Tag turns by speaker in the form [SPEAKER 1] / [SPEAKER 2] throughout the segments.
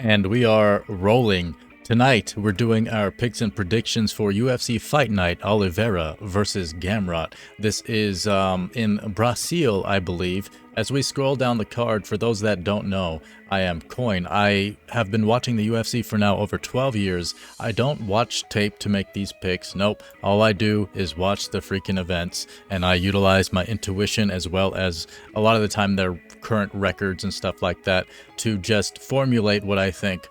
[SPEAKER 1] And we are rolling. Tonight, we're doing our picks and predictions for UFC Fight Night, Oliveira versus Gamrot. This is in Brazil, I believe. As we scroll down the card, for those that don't know, I am Coin. I have been watching the UFC for now over 12 years. I don't watch tape to make these picks. Nope. All I do is watch the freaking events, and I utilize my intuition as well as a lot of the time their current records and stuff like that to just formulate what I think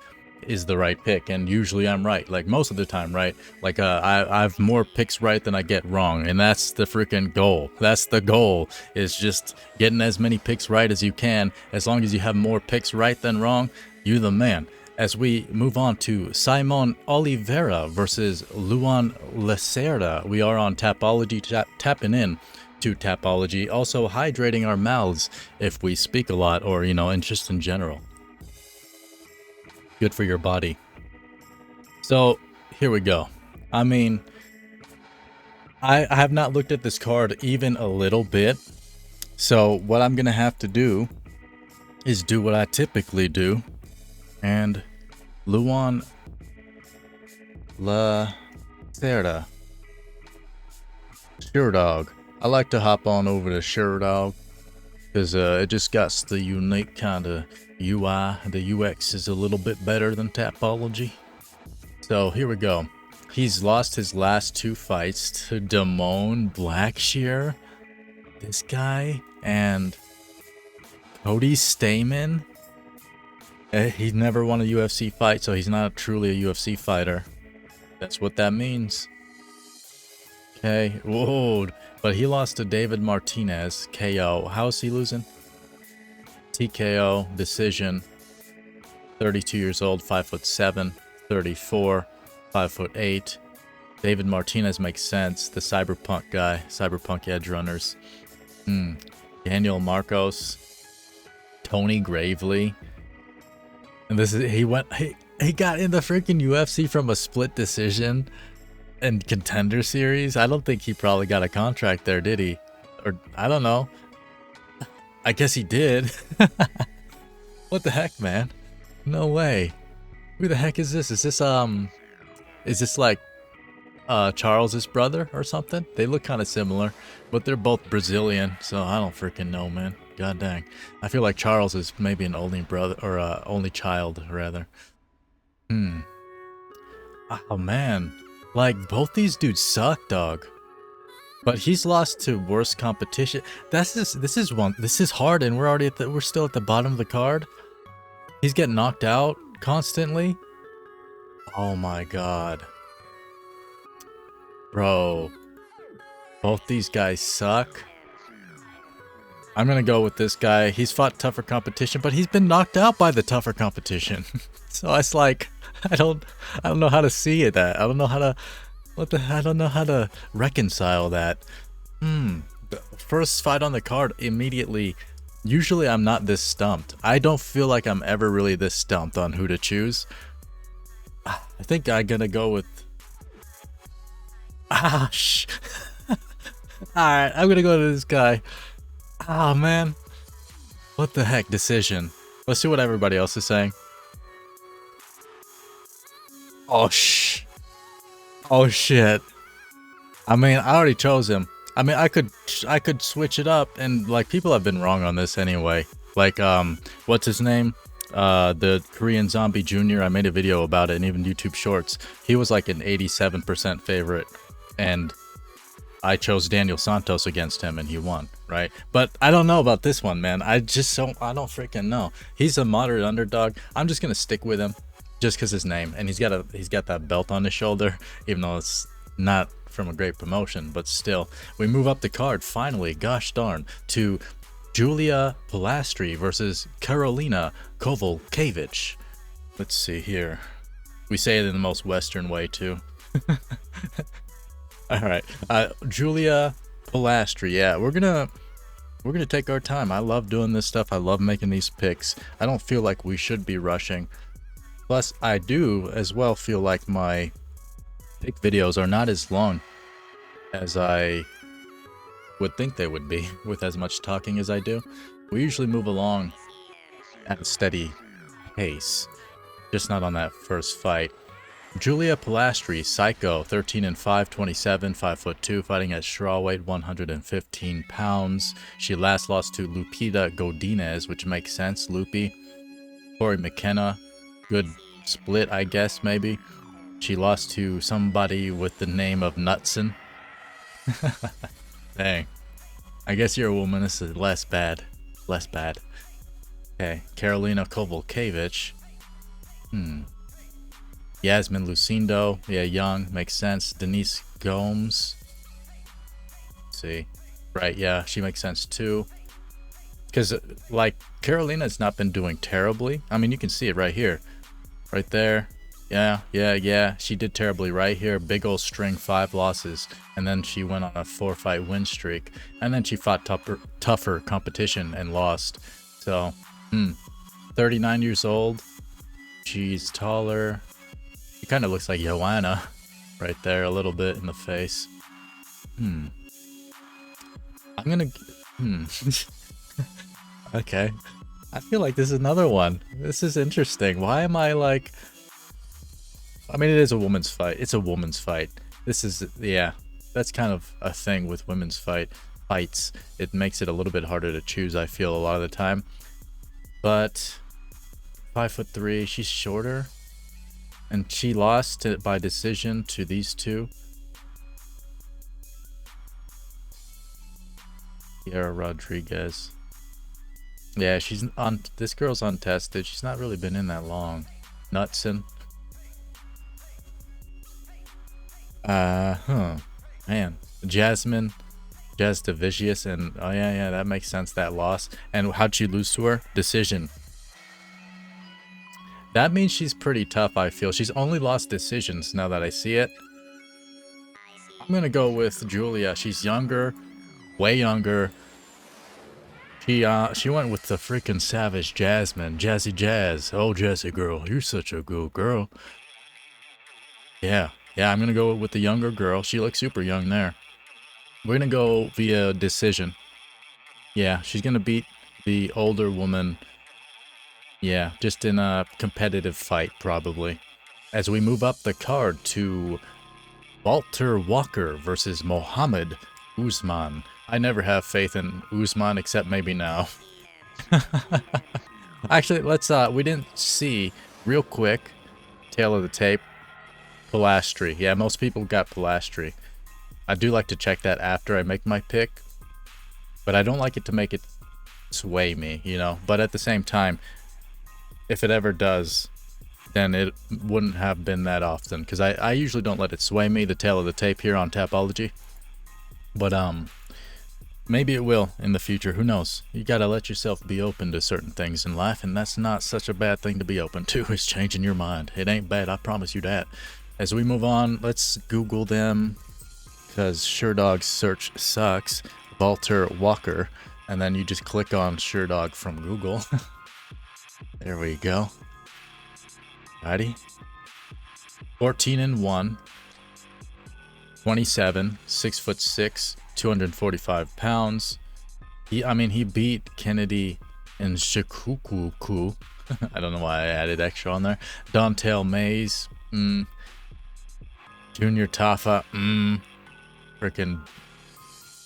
[SPEAKER 1] is the right pick. And usually I'm right, like most of the time, right? Like I have more picks right than I get wrong, and that's the freaking goal. That's the goal, is just getting as many picks right as you can. As long as you have more picks right than wrong, you're the man. As we move on to Saimon Oliveira versus Luan Lacerda, we are on Tapology, tapping in to Tapology, also hydrating our mouths if we speak a lot, or just in general. Good for your body. So here we go. I mean, I have not looked at this card even a little bit. So what I'm gonna have to do is do what I typically do. And Luan Lacerda. Sure dog. I like to hop on over to Sure dog because it just got the unique kind of UI. The UX is a little bit better than Tapology. So here we go. He's lost his last two fights to Damone Blackshear, this guy, and Cody Stamen. He's never won a UFC fight, so he's not truly a UFC fighter. That's what that means. Okay, whoa. But he lost to David Martinez, KO. How is he losing? TKO, decision. 32 years old, 5'7", 34, 5'8". David Martinez makes sense. The cyberpunk guy, cyberpunk edge runners. Daniel Marcos, Tony Gravely. And this is he got in the freaking UFC from a split decision and Contender Series. I don't think he probably got a contract there, did he? Or I don't know. I guess he did. What the heck, man? No way. Who the heck is this? Is this like Charles's brother or something? They look kind of similar, but they're both Brazilian, so I don't freaking know, man. God dang. I feel like Charles is maybe an only brother, or only child rather. Oh man. Like, both these dudes suck, dog. But he's lost to worse competition. This is hard, and we're still at the bottom of the card. He's getting knocked out constantly. Oh my god. Bro. Both these guys suck. I'm gonna go with this guy. He's fought tougher competition, but he's been knocked out by the tougher competition. So it's like, I don't know how to see it. I don't know how to, I don't know how to reconcile that. The first fight on the card immediately. Usually I'm not this stumped. I don't feel like I'm ever really this stumped on who to choose. I think I'm gonna go with. Alright, I'm gonna go to this guy. Oh man. What the heck, decision. Let's see what everybody else is saying. Oh shit. I mean, I already chose him. I mean, I could switch it up, and like, people have been wrong on this anyway. Like, what's his name? The Korean Zombie Jr. I made a video about it, and even YouTube Shorts. He was like an 87% favorite, and I chose Daniel Santos against him, and he won, right? But I don't know about this one, man. I don't freaking know. He's a moderate underdog. I'm just gonna stick with him, just because his name, and he's got that belt on his shoulder, even though it's not from a great promotion, but still. We move up the card finally, gosh darn, to Julia Polastri versus Karolina Kowalkiewicz. Let's see here. We say it in the most Western way too. All right, Julia Polastri. Yeah, we're gonna take our time. I love doing this stuff. I love making these picks. I don't feel like we should be rushing. Plus, I do as well feel like my pick videos are not as long as I would think they would be, with as much talking as I do. We usually move along at a steady pace. Just not on that first fight. Julia Polastri, Psycho, 13-5, 27, 5'2", fighting at strawweight, 115 pounds. She last lost to Lupita Godinez, which makes sense. Lupi. Corey McKenna, good split, I guess, maybe. She lost to somebody with the name of Knutson. Dang. I guess you're a woman. This is less bad. Less bad. Okay. Karolina Kowalkiewicz. Yasmin Lucindo. Yeah, young. Makes sense. Denise Gomes. Let's see. Right, yeah. She makes sense too. Because, like, Karolina's not been doing terribly. I mean, you can see it right here. Right there. Yeah. She did terribly right here. Big old string, 5 losses. And then she went on a 4-fight win streak. And then she fought tougher competition and lost. So, 39 years old. She's taller. She kind of looks like Joanna right there a little bit in the face. I'm gonna... Okay. I feel like this is another one. This is interesting. Why am I like... I mean, it is a woman's fight. It's a woman's fight. This is... Yeah. That's kind of a thing with women's fights. It makes it a little bit harder to choose, I feel, a lot of the time. But... 5'3", she's shorter. And she lost by decision to these two. Sierra Rodriguez. Yeah, she's on. This girl's untested. She's not really been in that long. Knutson. Man. Jasmine. Jazz Divisius, and oh yeah, that makes sense. That loss. And how'd she lose to her? Decision. That means she's pretty tough, I feel. She's only lost decisions now that I see it. I'm gonna go with Julia. She's younger, way younger. She went with the freaking savage Jasmine. Jazzy Jazz. Oh, Jazzy girl, you're such a good girl. Yeah, I'm gonna go with the younger girl. She looks super young there. We're gonna go via decision. Yeah, she's gonna beat the older woman. Yeah, just in a competitive fight, probably. As we move up the card to Valter Walker versus Mohammad Usman. I never have faith in Usman, except maybe now. Actually, let's, we didn't see, real quick, tail of the tape, Polastri. Yeah, most people got Polastri. I do like to check that after I make my pick, but I don't like it to make it sway me, you know? But at the same time, if it ever does, then it wouldn't have been that often, because I usually don't let it sway me, the tail of the tape here on Tapology. But maybe it will in the future. Who knows? You gotta let yourself be open to certain things in life, and that's not such a bad thing to be open to. It's changing your mind. It ain't bad, I promise you that. As we move on, let's Google them, because SureDog search sucks. Valter Walker, and then you just click on SureDog from Google. There we go. Righty. 14-1. 27, 6'6", 245 pounds. He beat Kennedy and Shikuku. I don't know why I added extra on there. Dontel Mays. Junior Tafa. Freaking.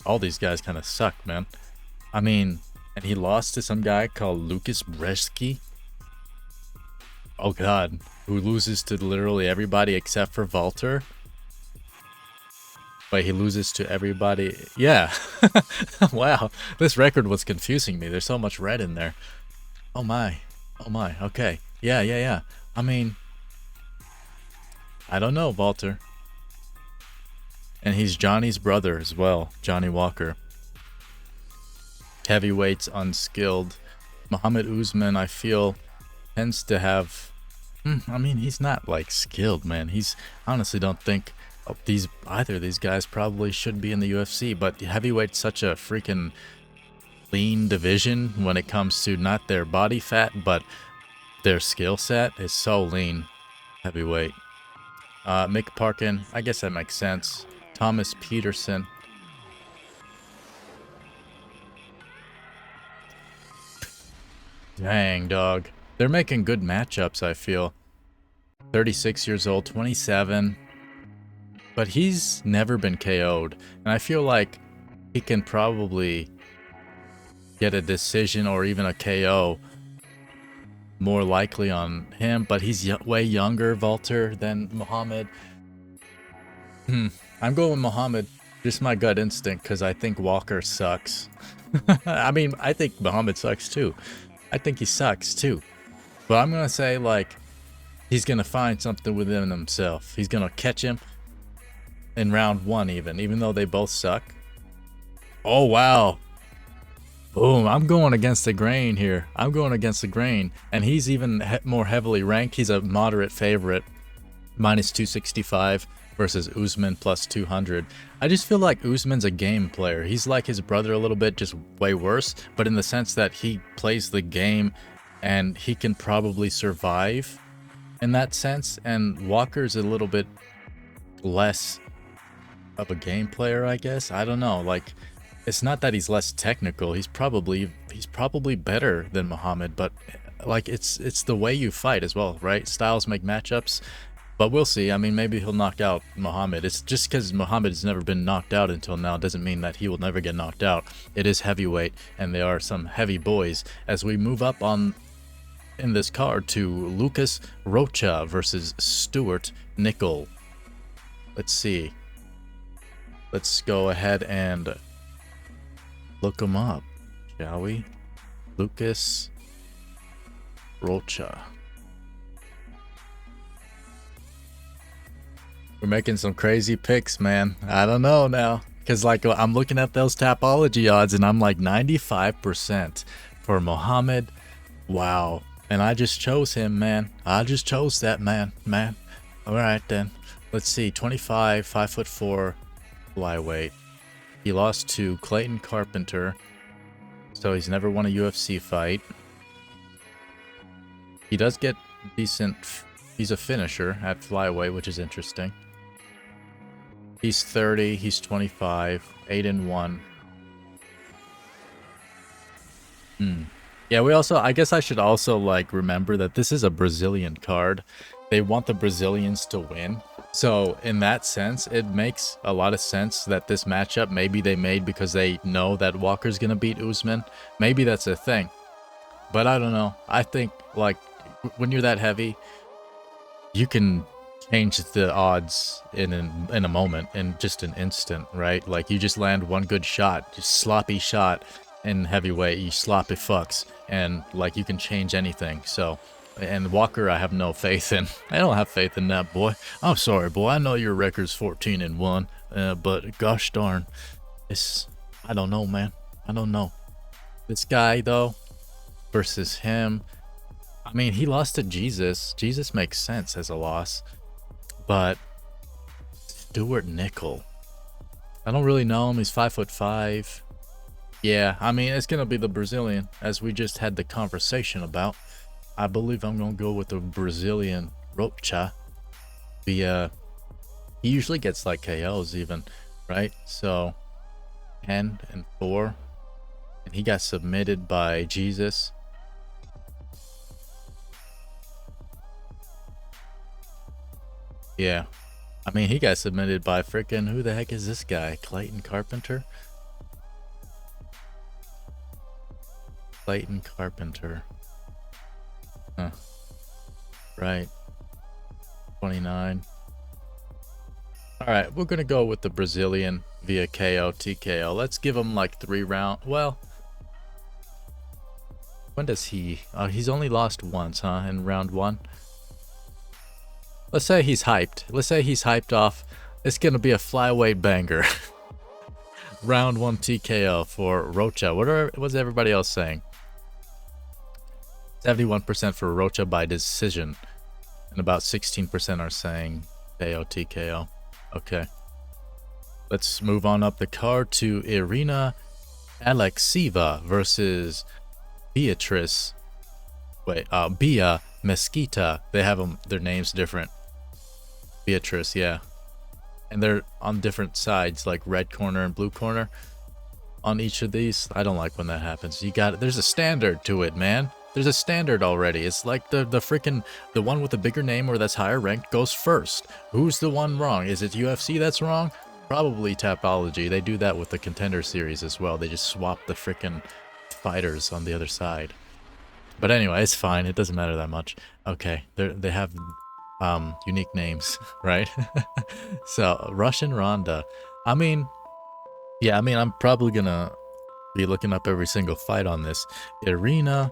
[SPEAKER 1] All these guys kind of suck, man. I mean, and he lost to some guy called Lucas Bresky. Oh god, who loses to literally everybody except for Valter. Wait, he loses to everybody. Yeah. Wow, this record was confusing me. There's so much red in there. Oh my. Okay. Yeah. I mean, I don't know, Valter. And he's Johnny's brother as well, Johnny Walker. Heavyweights, unskilled. Mohammad Usman, I feel, tends to have... I mean, he's not, like, skilled, man. I honestly don't think either of these guys probably should be in the UFC, but heavyweight's such a freaking lean division when it comes to not their body fat, but their skill set is so lean. Heavyweight. Mick Parkin, I guess that makes sense. Thomas Petersen. Dang, dog. They're making good matchups, I feel. 36 years old, 27. But he's never been KO'd. And I feel like he can probably get a decision or even a KO more likely on him. But he's way younger, Valter, than Mohammad. I'm going with Mohammad. Just my gut instinct, because I think Walker sucks. I mean, I think Mohammad sucks too. I think he sucks too. But I'm going to say, like, he's going to find something within himself. He's going to catch him in round 1 even though they both suck. Oh, wow. Boom. I'm going against the grain here. I'm going against the grain. And he's even more heavily ranked. He's a moderate favorite. Minus 265 versus Usman plus 200. I just feel like Usman's a game player. He's like his brother a little bit, just way worse. But in the sense that he plays the game and he can probably survive in that sense. And Walker's a little bit less of a game player, I guess. I don't know. Like, it's not that he's less technical. He's probably better than Mohammad, but like it's the way you fight as well, right? Styles make matchups, but we'll see. I mean, maybe he'll knock out Mohammad. It's just because Mohammad has never been knocked out until now doesn't mean that he will never get knocked out. It is heavyweight, and they are some heavy boys. As we move up on in this card to Lucas Rocha versus Stewart Nicoll. Let's see. Let's go ahead and look him up, shall we? Lucas Rocha. We're making some crazy picks, man. I don't know now. Because, like, I'm looking at those Tapology odds, and I'm like 95% for Mohammad. Wow. And I just chose him, man. I just chose that man. All right, then. Let's see. 25, 5'4", flyweight. He lost to Clayton Carpenter, so he's never won a UFC fight. He does get decent. He's a finisher at flyweight, which is interesting. He's 30. He's 25. 8-1. Yeah, we also. I guess I should also like remember that this is a Brazilian card. They want the Brazilians to win. So in that sense, it makes a lot of sense that this matchup maybe they made because they know that Walker's going to beat Usman. Maybe that's a thing. But I don't know. I think like when you're that heavy, you can change the odds in a moment, in just an instant, right? Like you just land one good shot, just sloppy shot in heavyweight, you sloppy fucks, and like you can change anything. So and Walker, I have no faith in. I don't have faith in that boy. I'm sorry, boy. I know your record's 14-1, but gosh darn, I don't know, man. I don't know. This guy though, versus him. I mean, he lost to Jesus. Jesus makes sense as a loss, but Stewart Nicoll. I don't really know him. He's 5'5". Yeah, I mean, it's gonna be the Brazilian, as we just had the conversation about. I believe I'm gonna go with the Brazilian Rocha. He usually gets like KOs even, right? So 10-4, and he got submitted by Jesus. Yeah, I mean, he got submitted by freaking, who the heck is this guy? Clayton Carpenter. Clayton Carpenter. Huh. Right. 29. Alright, we're gonna go with the Brazilian via KO, TKO. Let's give him like 3 rounds. Well, when does he... he's only lost once, huh? In round 1. Let's say he's hyped. Let's say he's hyped off. It's gonna be a flyweight banger. Round 1 TKO for Rocha. What was everybody else saying? 71% for Rocha by decision, and about 16% are saying KO, TKO. Okay. Let's move on up the card to Irina Alekseeva versus Beatriz. Wait, Bia Mesquita. They have their names different. Beatriz, yeah. And they're on different sides, like red corner and blue corner on each of these. I don't like when that happens. There's a standard to it, man. There's a standard already. It's like the freaking, the one with the bigger name or that's higher ranked goes first. Who's the one wrong? Is it UFC that's wrong? Probably Tapology. They do that with the Contender Series as well. They just swap the freaking fighters on the other side. But anyway, it's fine. It doesn't matter that much. Okay, they have unique names, right? So, Russian Ronda. I mean, yeah, I mean, I'm probably gonna be looking up every single fight on this. Irina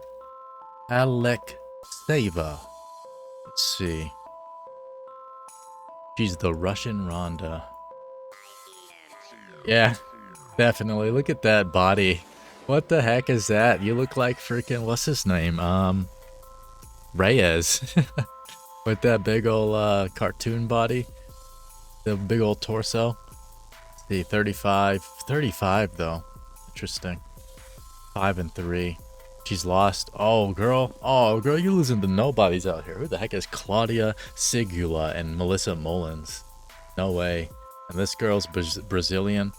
[SPEAKER 1] Alekseeva. Let's see. She's the Russian Ronda. Yeah, definitely. Look at that body. What the heck is that? You look like freaking, what's his name? Reyes. With that big old cartoon body. The big old torso. Let's see, 35. 35 though. Interesting. 5-3. She's lost. Oh girl, you're losing to nobodies out here. Who the heck is Claudia Sigula and Melissa Mullins? No way. And this girl's Brazilian.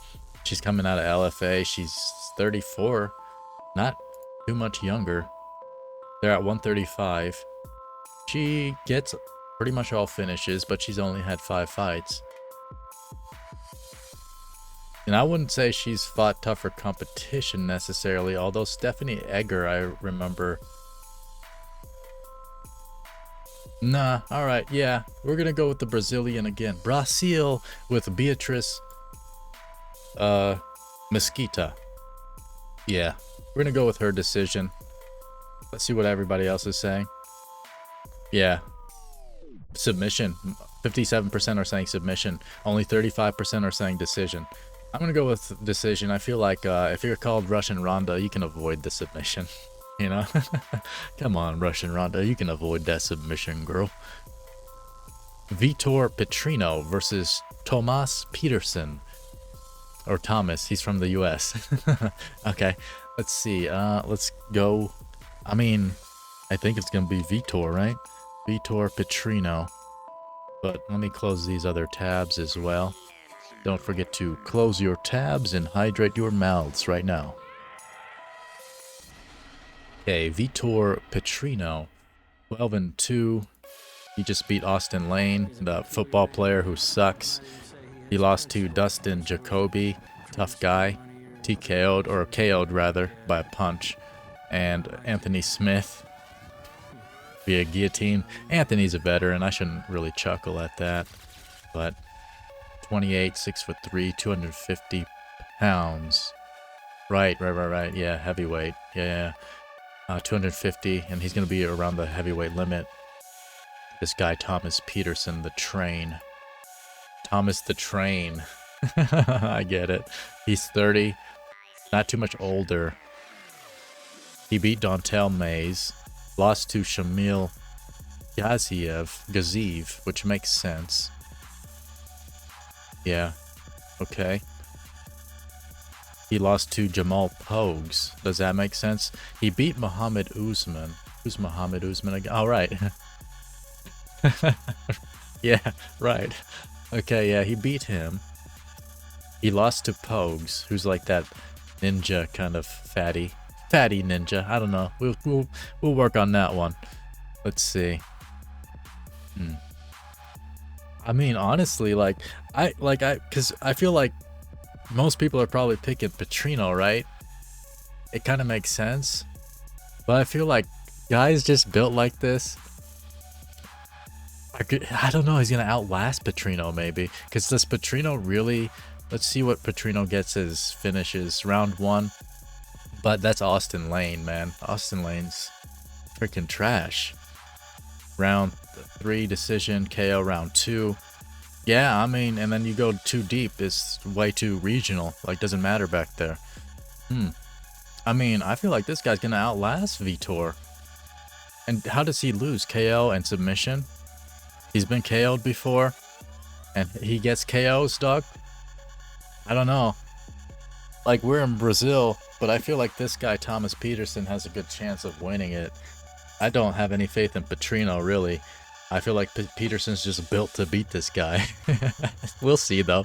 [SPEAKER 1] She's coming out of LFA. She's 34. Not too much younger. They're at 135. She gets pretty much all finishes, but she's only had 5 fights. And I wouldn't say she's fought tougher competition necessarily, although Stephanie Egger, I remember. Nah, alright, yeah. We're gonna go with the Brazilian again. Brazil with Beatriz Mesquita. Yeah, we're gonna go with her decision. Let's see what everybody else is saying. Yeah. Submission. 57% are saying submission. Only 35% are saying decision. I'm gonna go with decision. I feel like if you're called Russian Ronda, you can avoid the submission. You know? Come on, Russian Ronda, you can avoid that submission, girl. Vitor Petrino versus Tomas Petersen. Or Thomas, he's from the US. Okay, let's see. Let's go. I mean, I think it's gonna be Vitor, right? Vitor Petrino. But let me close these other tabs as well. Don't forget to close your tabs and hydrate your mouths right now. Okay, Vitor Petrino, 12-2. He just beat Austin Lane, the football player who sucks. He lost to Dustin Jacoby, tough guy. TKO'd, or KO'd rather, by a punch. And Anthony Smith via guillotine. Anthony's a veteran. I shouldn't really chuckle at that. But 28, 6'3", 250 pounds. Right. Yeah, heavyweight. Yeah. 250, and he's going to be around the heavyweight limit. This guy, Thomas Petersen, the Train. Thomas the Train. I get it. He's 30. Not too much older. He beat Dontel Mays. Lost to Shamil Gaziev, which makes sense. Yeah. Okay. He lost to Jamal Pogues. Does that make sense? He beat Mohammad Usman. Who's Mohammad Usman again? Oh, right. Yeah, right. Okay, yeah, he beat him. He lost to Pogues, who's like that ninja kind of fatty ninja. I don't know. We'll work on that one. Let's see. I mean, honestly, because I feel like most people are probably picking Petrino, right? It kind of makes sense. But I feel like guys just built like this, I don't know, he's going to outlast Petrino maybe. Because does Petrino really... Let's see what Petrino gets as finishes. Round 1. But that's Austin Lane, man. Austin Lane's freaking trash. Round 3 decision, KO. Round 2. Yeah, I mean, and then you go too deep. It's way too regional. Like, doesn't matter back there. I mean, I feel like this guy's gonna outlast Vitor. And how does he lose? KO and submission? He's been KO'd before. And he gets KOs, dog? I don't know. Like, we're in Brazil, but I feel like this guy, Thomas Petersen, has a good chance of winning it. I don't have any faith in Petrino, really. I feel like Petersen's just built to beat this guy. We'll see, though.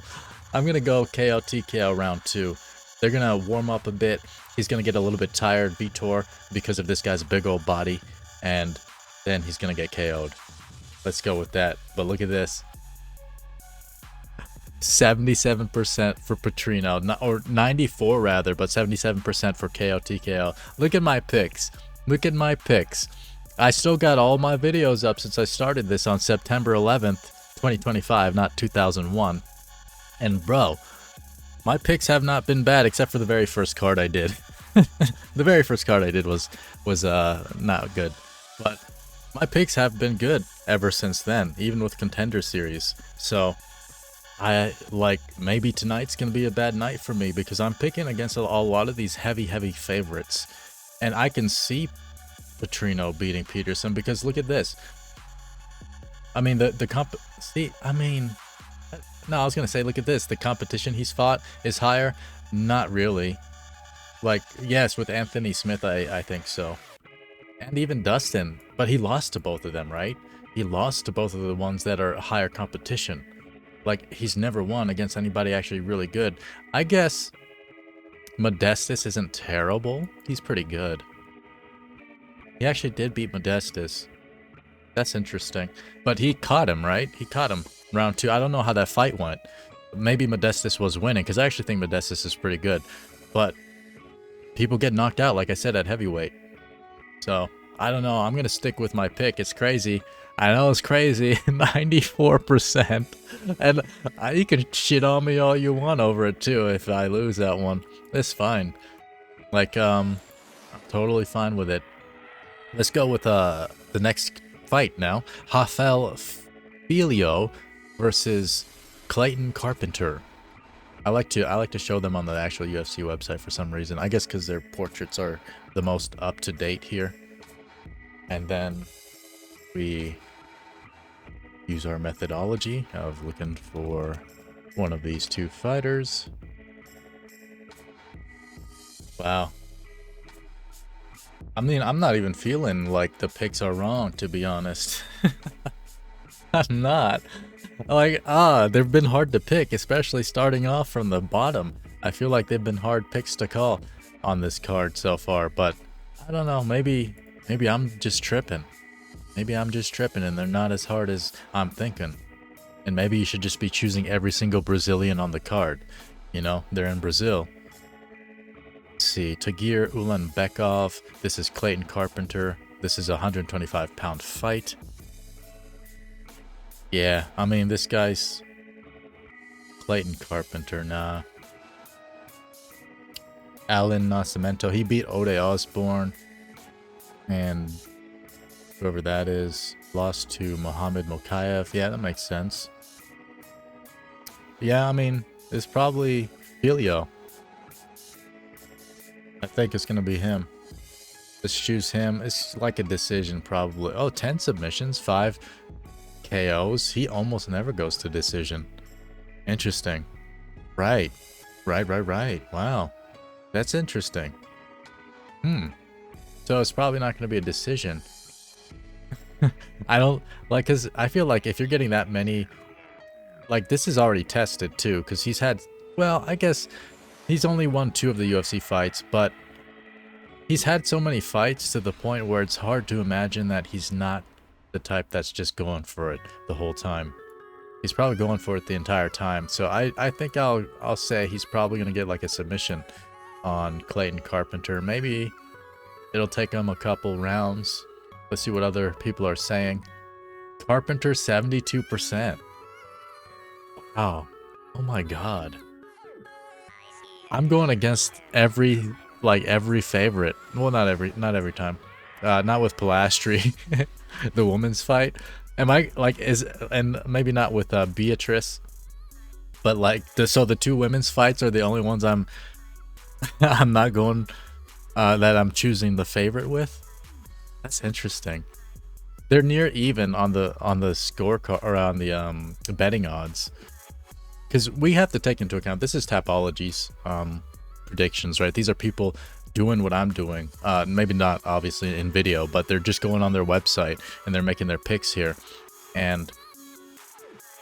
[SPEAKER 1] I'm going to go KO TKO round 2. They're gonna warm up a bit. He's gonna get a little bit tired, Vitor, because of this guy's big old body, and then he's gonna get KO'd. Let's go with that. But look at this. 77% for Petrino, or 94 rather, but 77% for KO TKO. Look at my picks. Look at my picks. I still got all my videos up since I started this on September 11th, 2025, not 2001. And bro, my picks have not been bad except for the very first card I did. The very first card I did was not good. But my picks have been good ever since then, even with Contender Series. So I like maybe tonight's gonna be a bad night for me because I'm picking against a lot of these heavy favorites, and I can see Petrino beating Petersen because look at this. I mean I was gonna say, look at this. The competition he's fought is higher. Not really. Like, yes, with Anthony Smith, I think so, and even Dustin, but he lost to both of them, right? He lost to both of the ones that are higher competition. Like, he's never won against anybody actually really good. I guess Modestus isn't terrible. He's pretty good. He actually did beat Modestus. That's interesting. But he caught him, right? He caught him round 2. I don't know how that fight went. Maybe Modestus was winning, because I actually think Modestus is pretty good. But people get knocked out, like I said, at heavyweight. So, I don't know. I'm going to stick with my pick. It's crazy. I know it's crazy. 94%. And you can shit on me all you want over it, too, if I lose that one. It's fine. Like, I'm totally fine with it. Let's go with the next fight now. Jafel Filho versus Clayton Carpenter. I like to show them on the actual UFC website for some reason. I guess because their portraits are the most up to date here. And then we use our methodology of looking for one of these two fighters. Wow. I mean, I'm not even feeling like the picks are wrong, to be honest. I'm not. Like, they've been hard to pick, especially starting off from the bottom. I feel like they've been hard picks to call on this card so far, but I don't know, maybe I'm just tripping. Maybe I'm just tripping and they're not as hard as I'm thinking. And maybe you should just be choosing every single Brazilian on the card. You know, they're in Brazil. Let's see, Tagir Ulanbekov. This is Clayton Carpenter. This is a 125-pound fight. Yeah, I mean, this guy's Clayton Carpenter, nah. Alan Nascimento, he beat Ode Osborne. And whoever that is, lost to Mohammad Mokayev. Yeah, that makes sense. Yeah, I mean, it's probably Filho. I think it's going to be him. Let's choose him. It's like a decision, probably. Oh, 10 submissions, 5 KOs. He almost never goes to decision. Interesting. Right. Wow. That's interesting. So it's probably not going to be a decision. I don't like, because I feel like if you're getting that many, like, this is already tested too, because he's had, well, I guess he's only won 2 of the UFC fights, but he's had so many fights to the point where it's hard to imagine that he's not the type that's just going for it the whole time. He's probably going for it the entire time. So I think I'll say he's probably going to get like a submission on Clayton Carpenter. Maybe it'll take him a couple rounds. Let's see what other people are saying. Carpenter 72%. Wow. Oh my god. I'm going against every favorite. Well, not every time. Not with Polastri, the women's fight. Am I like and maybe not with Beatriz, but like so the 2 women's fights are the only ones I'm not going that I'm choosing the favorite with. That's interesting. They're near even on the scorecard or on the betting odds, because we have to take into account this is Tapology's predictions, right? These are people doing what I'm doing, maybe not obviously in video, but they're just going on their website and they're making their picks here. And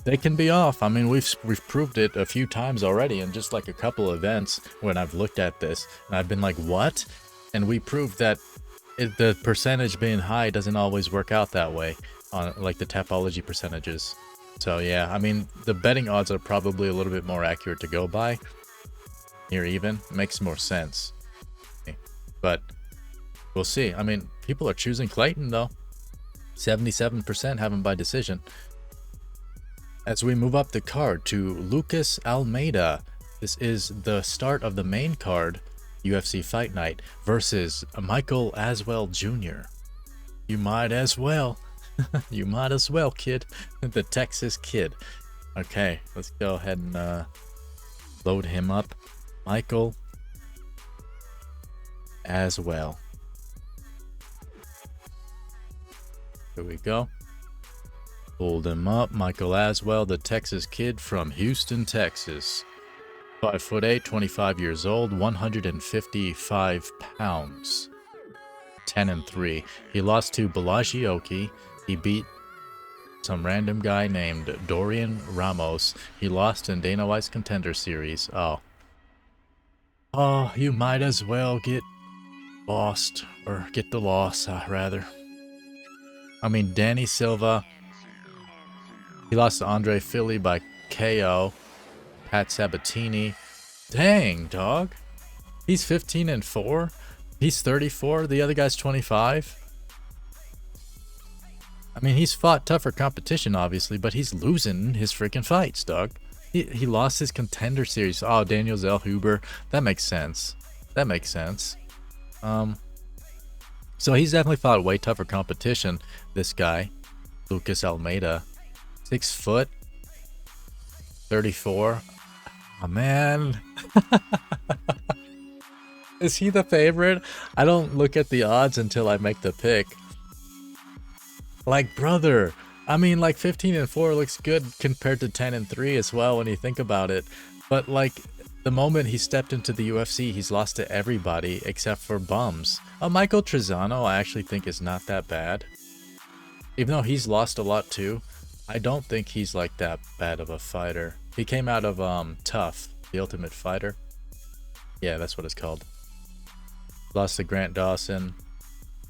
[SPEAKER 1] They can be off. I mean, we've proved it a few times already in just like a couple events when I've looked at this and I've been like, what? And we proved that the percentage being high doesn't always work out that way on like the topology percentages. So yeah, I mean, the betting odds are probably a little bit more accurate to go by. Here even makes more sense. But we'll see. I mean, people are choosing Clayton though. 77% have him by decision. As we move up the card to Lucas Almeida, this is the start of the main card, UFC Fight Night, versus Michael Aswell Jr. You might as well. You might as well, kid. The Texas kid. Okay, let's go ahead and load him up. Michael Aswell. Here we go. Pulled him up. Michael Aswell, the Texas kid from Houston, Texas. 5'8", 25 years old, 155 pounds. 10-3. He lost to Balagioki. He beat some random guy named Dorian Ramos. He lost in Dana White's Contender Series. Oh, you might as well get lost, or get the loss, rather. I mean, Danny Silva. He lost to Andre Philly by KO. Pat Sabatini. Dang, dog. He's 15-4. He's 34. The other guy's 25. I mean, he's fought tougher competition, obviously, but he's losing his freaking fights, dog. He lost his Contender Series. Oh, Daniel Zellhuber. That makes sense. That makes sense. So he's definitely fought way tougher competition, this guy. Lucas Almeida. 6 foot. 34. Oh, man. Is he the favorite? I don't look at the odds until I make the pick. Like, brother, I mean, like 15-4 looks good compared to 10-3 as well when you think about it. But like, the moment he stepped into the UFC, he's lost to everybody except for bums. Michael Trizano, I actually think is not that bad. Even though he's lost a lot too, I don't think he's like that bad of a fighter. He came out of Tough, The Ultimate Fighter. Yeah, that's what it's called. Lost to Grant Dawson.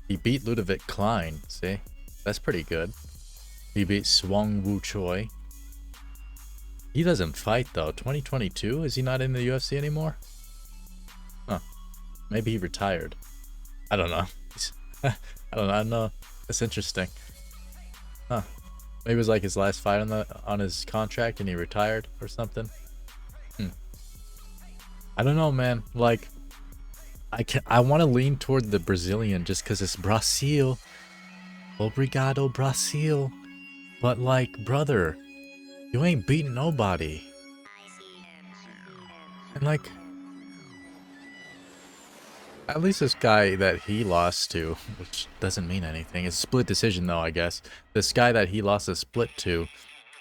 [SPEAKER 1] He beat Ludovic Klein, see? That's pretty good. He beat Swong Woo Choi. He doesn't fight though. 2022? Is he not in the UFC anymore? Huh. Maybe he retired. I don't know. I don't know. That's interesting. Huh. Maybe it was like his last fight on his contract and he retired or something. I don't know, man. Like, I want to lean toward the Brazilian just because it's Brazil. Obrigado, Brazil. But like, brother, you ain't beating nobody. And like, at least this guy that he lost to, which doesn't mean anything. It's a split decision though, I guess. This guy that he lost a split to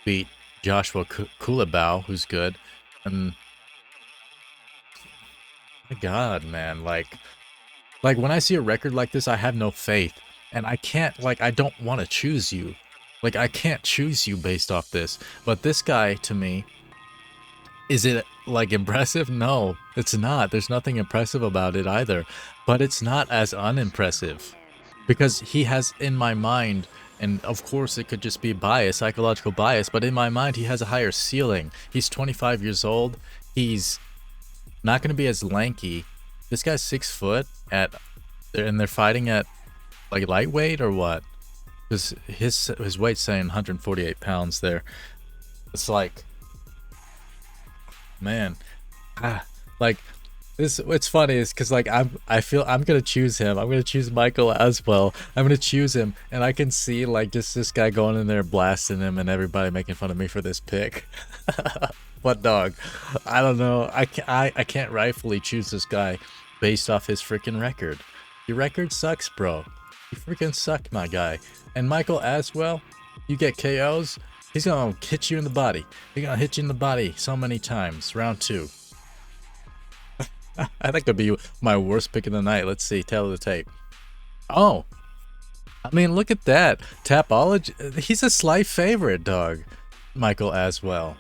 [SPEAKER 1] beat Joshua Kulabau, who's good. And my God, man, like when I see a record like this, I have no faith. And I can't, like, I don't want to choose you. Like, I can't choose you based off this. But this guy, to me, is it, like, impressive? No, it's not. There's nothing impressive about it either. But it's not as unimpressive. Because he has, in my mind, and of course it could just be bias, psychological bias, but in my mind he has a higher ceiling. He's 25 years old. He's not going to be as lanky. This guy's 6 foot and they're fighting at like lightweight or what? Because his weight's saying 148 pounds there. It's like, man, like this. What's funny is because like I feel I'm gonna choose him. I'm gonna choose Michael Aswell. I'm gonna choose him, and I can see like just this guy going in there blasting him, and everybody making fun of me for this pick. But dog, I don't know. I can't rightfully choose this guy based off his freaking record. Your record sucks, bro. You freaking suck, my guy. And Michael Aswell, you get KOs, he's gonna hit you in the body. He's gonna hit you in the body so many times. Round 2. I think that'd be my worst pick of the night. Let's see. Tell the tape. Oh, I mean, look at that. Tapology. He's a slight favorite, dog. Michael Aswell.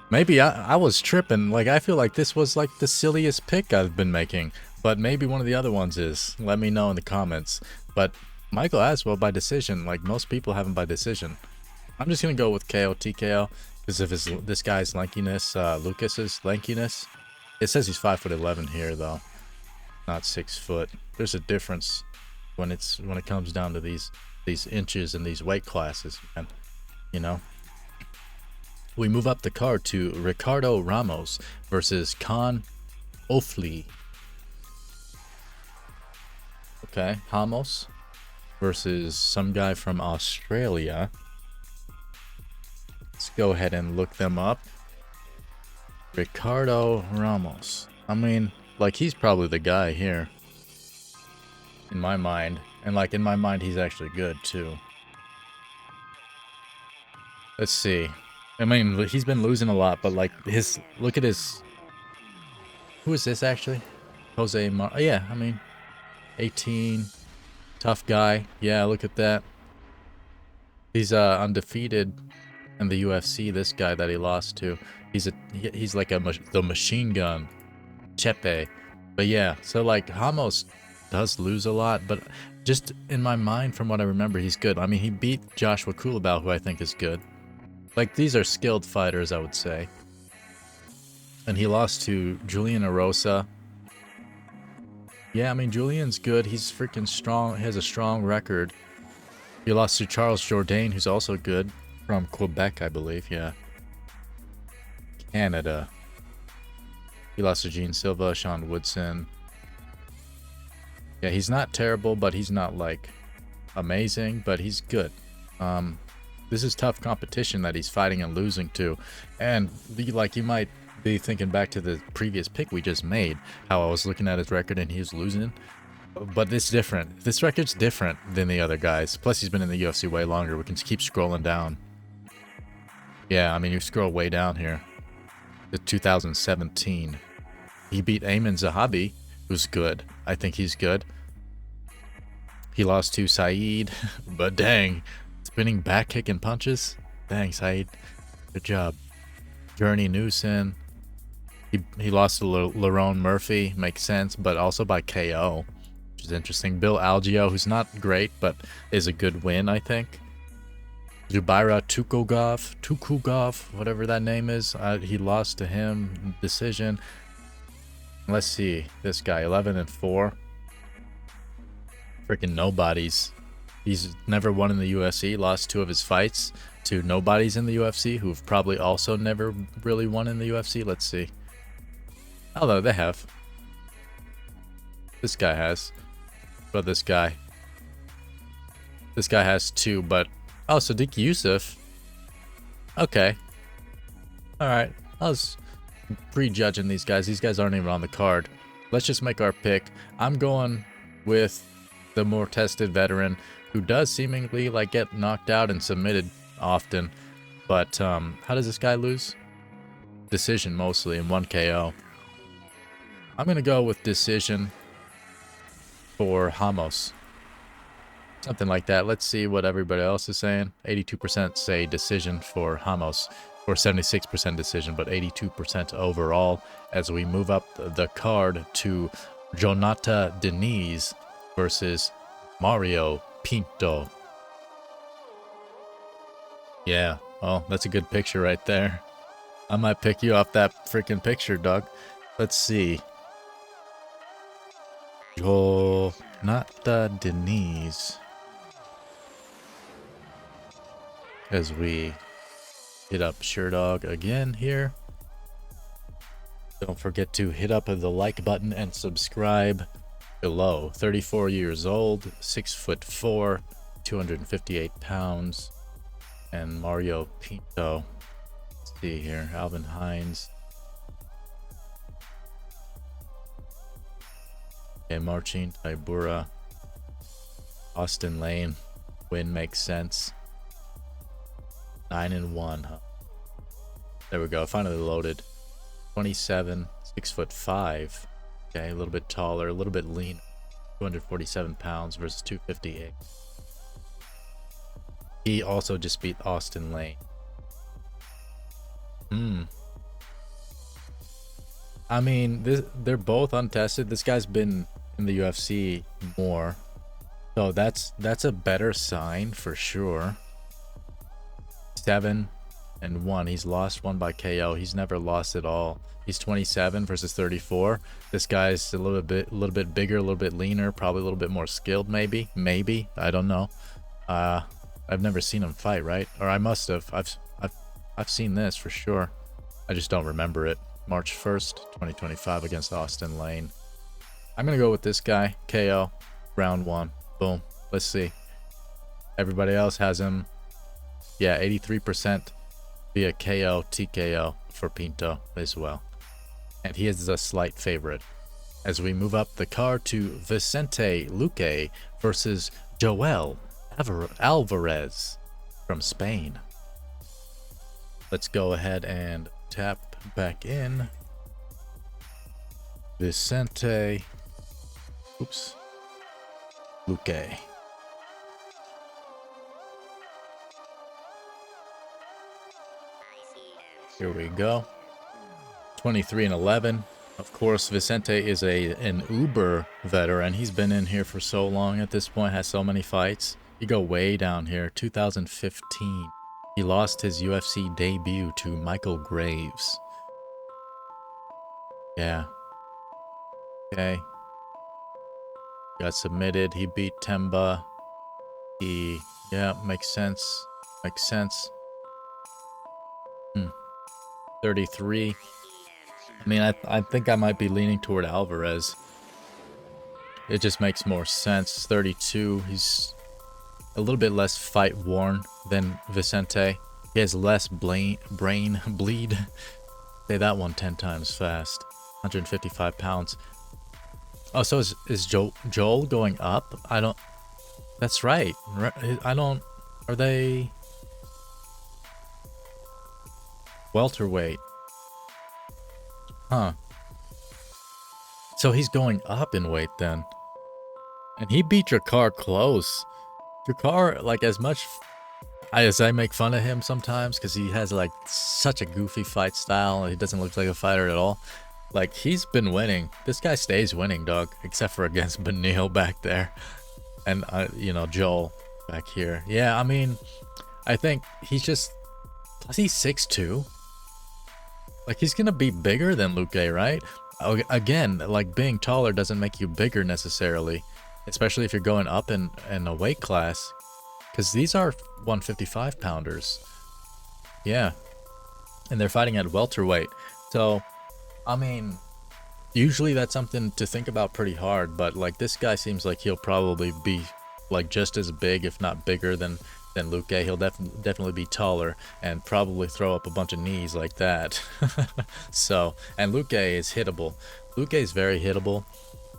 [SPEAKER 1] Maybe I was tripping. Like, I feel like this was like the silliest pick I've been making. But maybe one of the other ones is. Let me know in the comments. But Michael Aswell by decision. Like, most people have him by decision. I'm just going to go with KO, TKO. Because of this guy's lankiness, Lucas's lankiness. It says he's 5'11" here, though. Not 6 foot. There's a difference when it comes down to these inches and these weight classes, man. You know? We move up the card to Ricardo Ramos versus Kaan Ofli. Okay, Ramos versus some guy from Australia. Let's go ahead and look them up. Ricardo Ramos. I mean, like, he's probably the guy here. In my mind. And, like, in my mind, he's actually good, too. Let's see. I mean, he's been losing a lot, but, like, look at his... Who is this, actually? Jose oh, yeah, I mean, 18. Tough guy. Yeah, look at that. He's undefeated in the UFC, this guy that he lost to. He's like the machine gun. Chepe. But yeah, so, like, Ramos does lose a lot, but just in my mind, from what I remember, he's good. I mean, he beat Joshua Kulabau, who I think is good. Like, these are skilled fighters, I would say. And he lost to Julian Erosa. Yeah, I mean, Julian's good. He's freaking strong. He has a strong record. He lost to Charles Jourdain, who's also good. From Quebec, I believe, yeah. Canada. He lost to Gene Silva, Sean Woodson. Yeah, he's not terrible, but he's not, like, amazing, but he's good. This is tough competition that he's fighting and losing to. And, like, you might be thinking back to the previous pick we just made, how I was looking at his record and he was losing. But it's different. This record's different than the other guys. Plus, he's been in the UFC way longer. We can keep scrolling down. Yeah, I mean, you scroll way down here. To 2017. He beat Ayman Zahabi, who's good. I think he's good. He lost to Saeed, but dang. Spinning back kick and punches. Dang, Saeed. Good job. Journey Newson. He lost to Lerone Murphy. Makes sense, but also by KO. Which is interesting. Bill Algeo, who's not great, but is a good win, I think. Zubaira Tukugov, whatever that name is. He lost to him. Decision. Let's see. This guy, 11-4. Freaking nobodies. He's never won in the UFC. Lost 2 of his fights to nobodies in the UFC who've probably also never really won in the UFC. Let's see. Although they have. This guy has. But this guy. This guy has 2, but... Oh, Sadiq Yusuf. Okay. Alright. I was prejudging these guys. These guys aren't even on the card. Let's just make our pick. I'm going with the more tested veteran who does seemingly, like, get knocked out and submitted often. But, how does this guy lose? Decision, mostly, in 1 KO. I'm going to go with decision for Ramos. Something like that. Let's see what everybody else is saying. 82% say decision for Ramos, or 76% decision, but 82% overall. As we move up the card to Jonata Diniz versus Mario Pinto. Yeah, oh, that's a good picture right there. I might pick you off that freaking picture, dog. Let's see. Jonata Diniz. As we hit up Sherdog again here. Don't forget to hit up the like button and subscribe below. 34 years old, 6'4", 258 pounds. And Mario Pinto. Let's see here. Alvin Hines. Okay, Marcin Tybura. Austin Lane. Win makes sense. 9-1, huh? There we go. Finally loaded. 27, 6'5". Okay, a little bit taller, a little bit lean. 247 pounds versus 258. He also just beat Austin Lane. Hmm. I mean, they're both untested. This guy's been in the UFC more, so that's a better sign for sure. 7-1. He's lost one by KO. He's never lost at all. He's 27 versus 34. This guy's a little bit bigger, a little bit leaner, probably a little bit more skilled. Maybe. I don't know. I've never seen him fight, right? Or I must have. I've seen this for sure. I just don't remember it. March 1st, 2025 against Austin Lane. I'm gonna go with this guy. KO. Round 1. Boom. Let's see. Everybody else has him. Yeah, 83% via KO, TKO for Pinto as well. And he is a slight favorite. As we move up the card to Vicente Luque versus Joel Alvarez from Spain. Let's go ahead and tap back in. Vicente. Oops. Luque. Here we go. 23-11. Of course, Vicente is an Uber veteran. He's been in here for so long at this point, has so many fights. You go way down here, 2015. He lost his UFC debut to Michael Graves. Yeah. Okay. Got submitted. He beat Temba. Yeah, makes sense. Makes sense. 33. I mean, I think I might be leaning toward Alvarez. It just makes more sense. 32. He's a little bit less fight worn than Vicente. He has less brain bleed. Say that one 10 times fast. 155 pounds. Oh, so is Joel going up? I don't. That's right. I don't. Are they welterweight? Huh. So he's going up in weight then. And he beat Ricardo close. Ricardo, like, as much as I make fun of him sometimes because he has like such a goofy fight style, he doesn't look like a fighter at all. Like, he's been winning. This guy stays winning, dog, except for against Benil back there, and you know, Joel back here. Yeah, I mean, I think he's just, plus he's 6'2". Like, he's gonna be bigger than Luque, right? Again, like, being taller doesn't make you bigger necessarily, especially if you're going up in a weight class, because these are 155 pounders. Yeah, and they're fighting at welterweight. So, I mean, usually that's something to think about pretty hard, but like, this guy seems like he'll probably be like just as big, if not bigger than Luque. He'll definitely be taller and probably throw up a bunch of knees like that. So, and Luque is hittable. Luque is very hittable.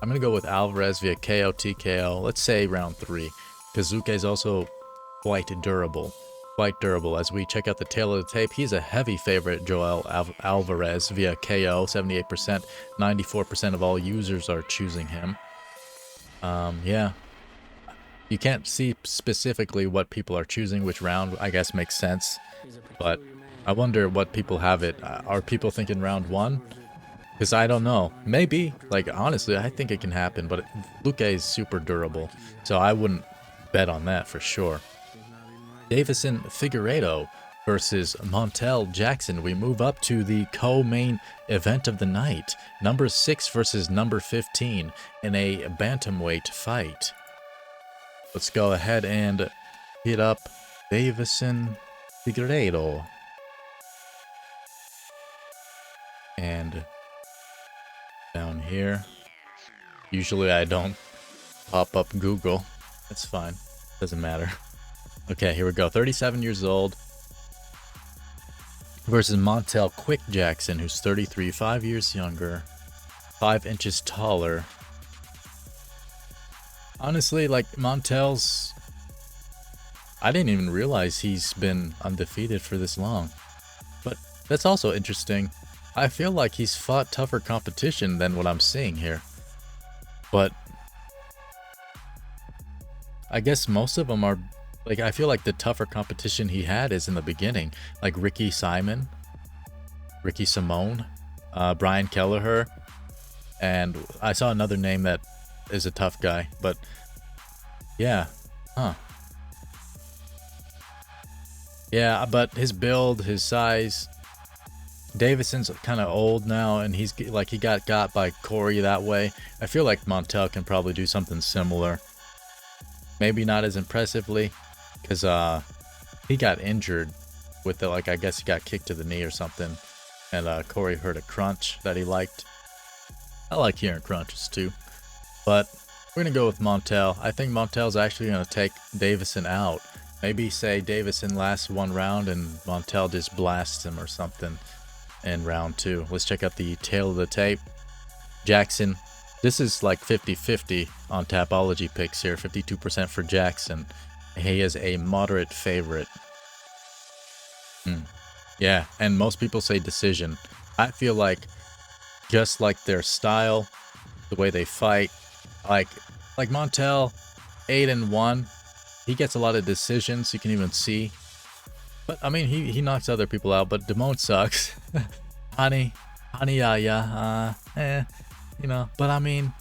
[SPEAKER 1] I'm gonna go with Alvarez via KO, TKO. Let's say round 3, because Luque is also quite durable. As we check out the tail of the tape, he's a heavy favorite. Joel Alvarez via KO, 78%. 94% of all users are choosing him. Yeah. You can't see specifically what people are choosing, which round, I guess makes sense. But I wonder what people have it. Are people thinking round 1? Because I don't know. Maybe. Like, honestly, I think it can happen. But Luque is super durable, so I wouldn't bet on that for sure. Davison Figueiredo versus Montel Jackson. We move up to the co-main event of the night. Number 6 versus number 15 in a bantamweight fight. Let's go ahead and hit up Davison Figueiredo. And down here. Usually I don't pop up Google. That's fine. Doesn't matter. Okay, here we go. 37 years old versus Montel Quick Jackson, who's 33, 5 years younger, 5 inches taller. Honestly, like, Montel's, I didn't even realize he's been undefeated for this long. But that's also interesting. I feel like he's fought tougher competition than what I'm seeing here. But I guess most of them are, like, I feel like the tougher competition he had is in the beginning. Like Ricky Simon. Ricky Simone, Brian Kelleher, and I saw another name that is a tough guy, but yeah, huh. Yeah, but his build, his size, Davidson's kind of old now, and he's like, he got by Corey that way. I feel like Montel can probably do something similar. Maybe not as impressively, because he got injured with the, like, I guess he got kicked to the knee or something, and Corey heard a crunch that he liked. I like hearing crunches too, but we're gonna go with Montel. I think Montel's actually gonna take Davison out. Maybe say Davison lasts one round and Montel just blasts him or something in round 2. Let's check out the tail of the tape. Jackson, this is like 50-50 on Tapology picks here. 52% for Jackson. He is a moderate favorite. Yeah, and most people say decision. I feel like just like their style, the way they fight, like Montel, 8-1. He gets a lot of decisions, you can even see. But I mean, he knocks other people out, but Damone sucks. Honey, you know. But I mean,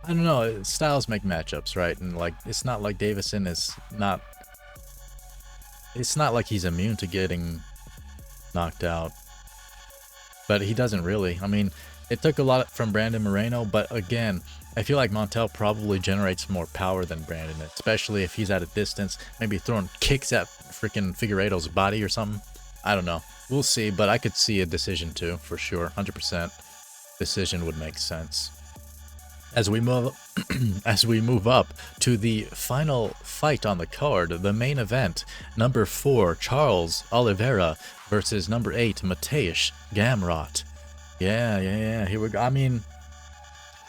[SPEAKER 1] I don't know. Styles make matchups, right? And like, it's not like Davison is not. It's not like he's immune to getting knocked out. But he doesn't really. I mean, it took a lot from Brandon Moreno, but again, I feel like Montel probably generates more power than Brandon, especially if he's at a distance, maybe throwing kicks at freaking Figueiredo's body or something. I don't know. We'll see, but I could see a decision too, for sure. 100% decision would make sense. As we move up to the final fight on the card, the main event, number 4 Charles Oliveira versus number 8 Mateusz Gamrot. Yeah, here we go. I mean,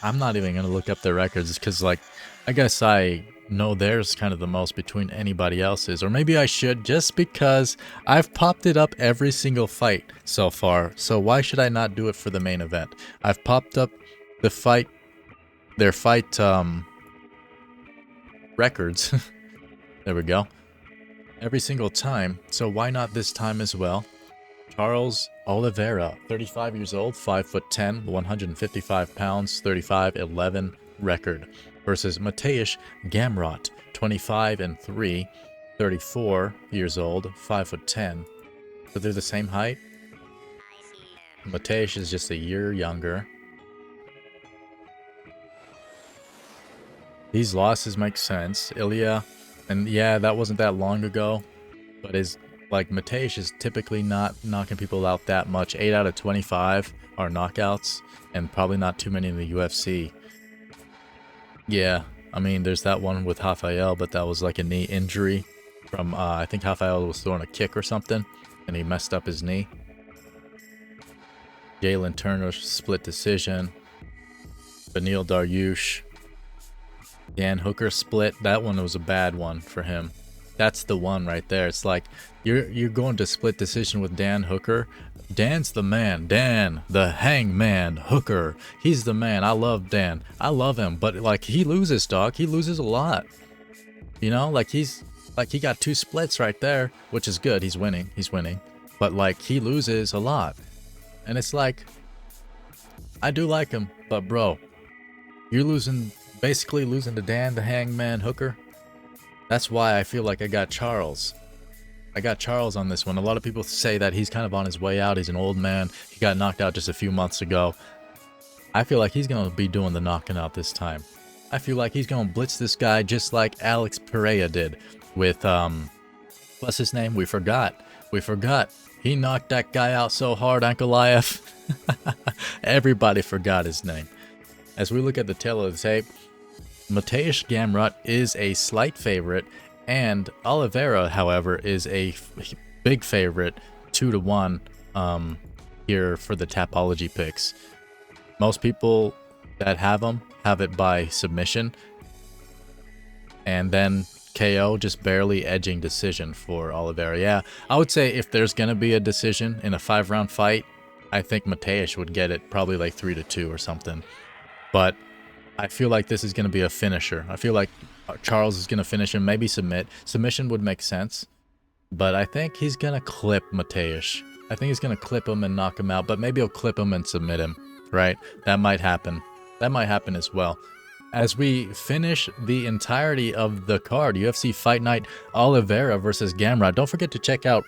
[SPEAKER 1] I'm not even gonna look up their records because, like, I guess I know theirs kind of the most between anybody else's, or maybe I should, just because I've popped it up every single fight so far. So why should I not do it for the main event? I've popped up the fight. Their fight records. There we go. Every single time. So why not this time as well? Charles Oliveira, 35 years old, 5'10", 155 pounds, 35-11 record. Versus Mateusz Gamrot, 25-3, 34 years old, 5'10". So they're the same height. Mateusz is just a year younger. These losses make sense. Ilya, and yeah, that wasn't that long ago, but Mateusz is typically not knocking people out that much. 8 out of 25 are knockouts, and probably not too many in the UFC. Yeah, I mean, there's that one with Rafael, but that was like a knee injury from, I think Rafael was throwing a kick or something, and he messed up his knee. Jalen Turner, split decision. Beneil Dariush. Dan Hooker split. That one was a bad one for him. That's the one right there. It's like you're going to split decision with Dan Hooker. Dan's the man. Dan, the hangman Hooker. He's the man. I love Dan. I love him. But like, he loses, dog. He loses a lot. You know, like he got 2 splits right there, which is good. He's winning. But like, he loses a lot. And it's like, I do like him, but bro, you're basically losing to Dan, the hangman Hooker. That's why I feel like I got Charles. I got Charles on this one. A lot of people say that he's kind of on his way out. He's an old man. He got knocked out just a few months ago. I feel like he's going to be doing the knocking out this time. I feel like he's going to blitz this guy just like Alex Pereira did with, what's his name? We forgot. He knocked that guy out so hard, Ankalaev. Everybody forgot his name. As we look at the tail of the tape, Mateusz Gamrot is a slight favorite, and Oliveira, however, is a big favorite, 2-1 here for the Tapology picks. Most people that have them have it by submission, and then KO, just barely edging decision for Oliveira. Yeah, I would say if there's going to be a decision in a 5-round fight, I think Mateusz would get it probably like 3-2 or something. But I feel like this is going to be a finisher. I feel like Charles is going to finish him, maybe submit. Submission would make sense. But I think he's going to clip Mateusz. I think he's going to clip him and knock him out, but maybe he'll clip him and submit him, right? That might happen. That might happen as well. As we finish the entirety of the card, UFC Fight Night, Oliveira versus Gamrot. Don't forget to check out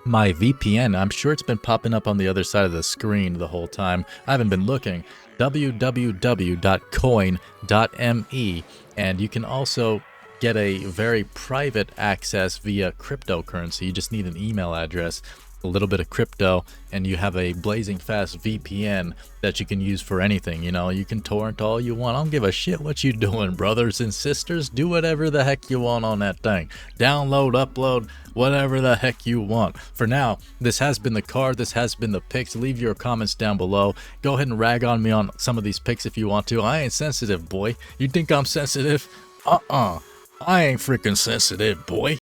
[SPEAKER 1] my VPN. I'm sure it's been popping up on the other side of the screen the whole time. I haven't been looking. www.coin.me. And you can also get a very private access via cryptocurrency. You just need an email address, a little bit of crypto, and you have a blazing fast VPN that you can use for anything. You know, you can torrent all you want. I don't give a shit what you doing, brothers and sisters. Do whatever the heck you want on that thing. Download, upload, whatever the heck you want. For now, this has been the card. This has been the picks. Leave your comments down below. Go ahead and rag on me on some of these picks if you want to. I ain't sensitive, boy. You think I'm sensitive? I ain't freaking sensitive, boy.